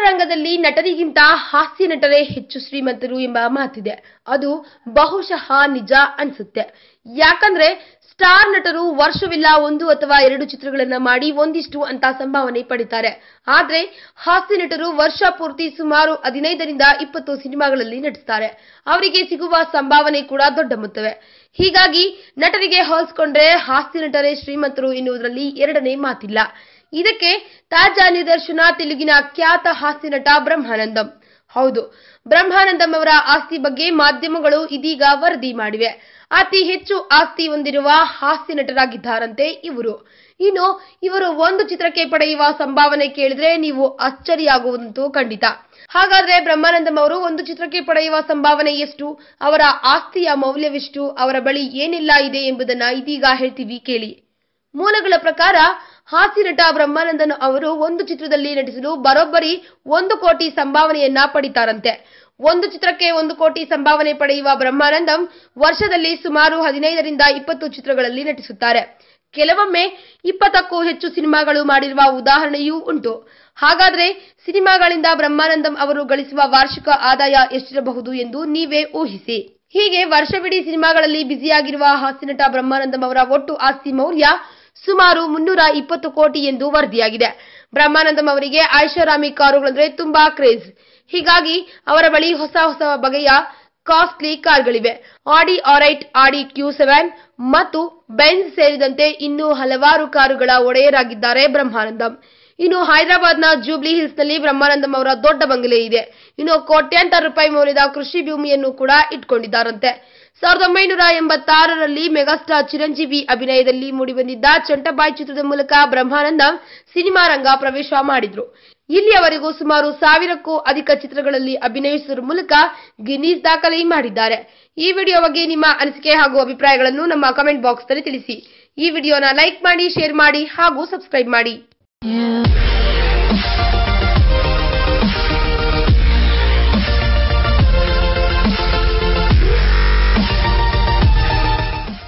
ಚಿತ್ರರಂಗದಲ್ಲಿ ನಟರಿಗಿಂತ ಹಾಸ್ಯ ನಟರೇ ಹೆಚ್ಚು ಶ್ರೀಮಂತರು ಎಂಬ ಮಾತಿದೆ. ಅದು ಬಹುಶಃ ನಿಜ ಅನ್ಸುತ್ತೆ. ಯಾಕಂದ್ರೆ ಸ್ಟಾರ್ ನಟರು ವರ್ಷವಿಲ್ಲ 1 ಅಥವಾ 2 ಚಿತ್ರಗಳನ್ನ ಮಾಡಿ ಒಂದಿಷ್ಟು ಅಂತ ಸಂಭಾವನೆ ಪಡಿತಾರೆ. ಆದ್ರೆ ಹಾಸ್ಯ ನಟರು ವರ್ಷ ಪೂರ್ತಿ ಸುಮಾರು 15 ರಿಂದ 20 ಸಿನಿಮಾಗಳಲ್ಲಿ ನಟಿಸ್ತಾರೆ. ಅವರಿಗೆ ಸಿಗುವ ಸಂಭಾವನೆ ಕೂಡ ದೊಡ್ಡ ಮೊತ್ತವೇ. ಹೀಗಾಗಿ ನಟರಿಗೆ ಹೋಲಿಸಿಕೊಂಡ್ರೆ ಹಾಸ್ಯ ನಟರೇ ಶ್ರೀಮಂತರು ಎನ್ನುವುದರಲ್ಲಿ ಎರಡನೇ ಮಾತಿಲ್ಲ. ಇದಕ್ಕೆ ತಾಜಾ ನಿದರ್ಶನ ತೆಲುಗಿನ ಖ್ಯಾತ ಹಾಸ್ಯ ನಟ ಬ್ರಹ್ಮಾನಂದಂ. ಹೌದು, ಬ್ರಹ್ಮಾನಂದಂ ಅವರ ಆಸ್ತಿ ಬಗ್ಗೆ ಮಾಧ್ಯಮಗಳು ಇದೀಗ ವರದಿ ಮಾಡಿವೆ. ಅತಿ ಹೆಚ್ಚು ಆಸ್ತಿ ಹೊಂದಿರುವ ಹಾಸ್ಯ ನಟರಾಗಿದ್ದಾರಂತೆ ಇವರು. ಇನ್ನು ಇವರು ಒಂದು ಚಿತ್ರಕ್ಕೆ ಪಡೆಯುವ ಸಂಭಾವನೆ ಕೇಳಿದ್ರೆ ನೀವು ಅಚ್ಚರಿಯಾಗುವುದಂತೂ ಖಂಡಿತ. ಹಾಗಾದ್ರೆ ಬ್ರಹ್ಮಾನಂದಂ ಅವರು ಒಂದು ಚಿತ್ರಕ್ಕೆ ಪಡೆಯುವ ಸಂಭಾವನೆ ಎಷ್ಟು, ಅವರ ಆಸ್ತಿಯ ಮೌಲ್ಯವೆಷ್ಟು, ಅವರ ಬಳಿ ಏನೆಲ್ಲ ಇದೆ ಎಂಬುದನ್ನ ಇದೀಗ ಹೇಳ್ತೀವಿ ಕೇಳಿ. ಮೂಲಗಳ ಪ್ರಕಾರ ಹಾಸ್ಯ ನಟ ಬ್ರಹ್ಮಾನಂದನ್ ಅವರು ಒಂದು ಚಿತ್ರದಲ್ಲಿ ನಟಿಸಲು ಬರೋಬ್ಬರಿ 1 ಕೋಟಿ ಸಂಭಾವನೆಯನ್ನ ಪಡಿತಾರಂತೆ. ಒಂದು ಚಿತ್ರಕ್ಕೆ 1 ಕೋಟಿ ಸಂಭಾವನೆ ಪಡೆಯುವ ಬ್ರಹ್ಮಾನಂದಂ ವರ್ಷದಲ್ಲಿ ಸುಮಾರು 15 ರಿಂದ 20 ಚಿತ್ರಗಳಲ್ಲಿ ನಟಿಸುತ್ತಾರೆ. ಕೆಲವೊಮ್ಮೆ 20ಕ್ಕೂ ಹೆಚ್ಚು ಸಿನಿಮಾಗಳು ಮಾಡಿರುವ ಉದಾಹರಣೆಯೂ ಉಂಟು. ಹಾಗಾದ್ರೆ ಸಿನಿಮಾಗಳಿಂದ ಬ್ರಹ್ಮಾನಂದಂ ಅವರು ಗಳಿಸುವ ವಾರ್ಷಿಕ ಆದಾಯ ಎಷ್ಟಿರಬಹುದು ಎಂದು ನೀವೇ ಊಹಿಸಿ. ಹೀಗೆ ವರ್ಷವಿಡೀ ಸಿನಿಮಾಗಳಲ್ಲಿ ಬ್ಯುಸಿಯಾಗಿರುವ ಹಾಸ್ಯ ನಟ ಬ್ರಹ್ಮಾನಂದಂ ಅವರ ಒಟ್ಟು ಆಸ್ತಿ ಮೌಲ್ಯ ಸುಮಾರು 320 ಕೋಟಿ ಎಂದು ವರದಿಯಾಗಿದೆ. ಬ್ರಹ್ಮಾನಂದಂ ಅವರಿಗೆ ಐಷಾರಾಮಿ ಕಾರುಗಳಂದ್ರೆ ತುಂಬಾ ಕ್ರೇಜ್. ಹೀಗಾಗಿ ಅವರ ಬಳಿ ಹೊಸ ಬಗೆಯ ಕಾಸ್ಟ್ಲಿ ಕಾರ್ಗಳಿವೆ. ಆಡಿ ಆರ್8, ಆಡಿ Q7 ಮತ್ತು ಬೆಂಜ್ ಸೇರಿದಂತೆ ಇನ್ನೂ ಹಲವಾರು ಕಾರುಗಳ ಒಡೆಯರಾಗಿದ್ದಾರೆ ಬ್ರಹ್ಮಾನಂದಂ. ಇನ್ನು ಹೈದರಾಬಾದ್ನ ಜೂಬ್ಲಿ ಹಿಲ್ಸ್ ನಲ್ಲಿ ಬ್ರಹ್ಮಾನಂದಂ ಅವರ ದೊಡ್ಡ ಬಂಗಲೆ ಇದೆ. ಇನ್ನು ಕೋಟ್ಯಾಂತರ ರೂಪಾಯಿ ಮೌಲ್ಯದ ಕೃಷಿ ಭೂಮಿಯನ್ನು ಕೂಡ ಇಟ್ಕೊಂಡಿದ್ದಾರಂತೆ. 1986ರಲ್ಲಿ ಮೆಗಾಸ್ಟಾರ್ ಚಿರಂಜೀವಿ ಅಭಿನಯದಲ್ಲಿ ಮೂಡಿಬಂದಿದ್ದ ಚಂಟಬಾಯ್ ಚಿತ್ರದ ಮೂಲಕ ಬ್ರಹ್ಮಾನಂದಂ ಸಿನಿಮಾ ರಂಗ ಪ್ರವೇಶ ಮಾಡಿದ್ರು. ಇಲ್ಲಿಯವರೆಗೂ ಸುಮಾರು 1000ಕ್ಕೂ ಅಧಿಕ ಚಿತ್ರಗಳಲ್ಲಿ ಅಭಿನಯಿಸುವ ಮೂಲಕ ಗಿನ್ನಿಸ್ ದಾಖಲೆ ಮಾಡಿದ್ದಾರೆ. ಈ ವಿಡಿಯೋ ಬಗ್ಗೆ ನಿಮ್ಮ ಅನಿಸಿಕೆ ಹಾಗೂ ಅಭಿಪ್ರಾಯಗಳನ್ನು ನಮ್ಮ ಕಮೆಂಟ್ ಬಾಕ್ಸ್ ನಲ್ಲಿ ತಿಳಿಸಿ. ಈ ವಿಡಿಯೋನ ಲೈಕ್ ಮಾಡಿ, ಶೇರ್ ಮಾಡಿ ಹಾಗೂ ಸಬ್ಸ್ಕ್ರೈಬ್ ಮಾಡಿ.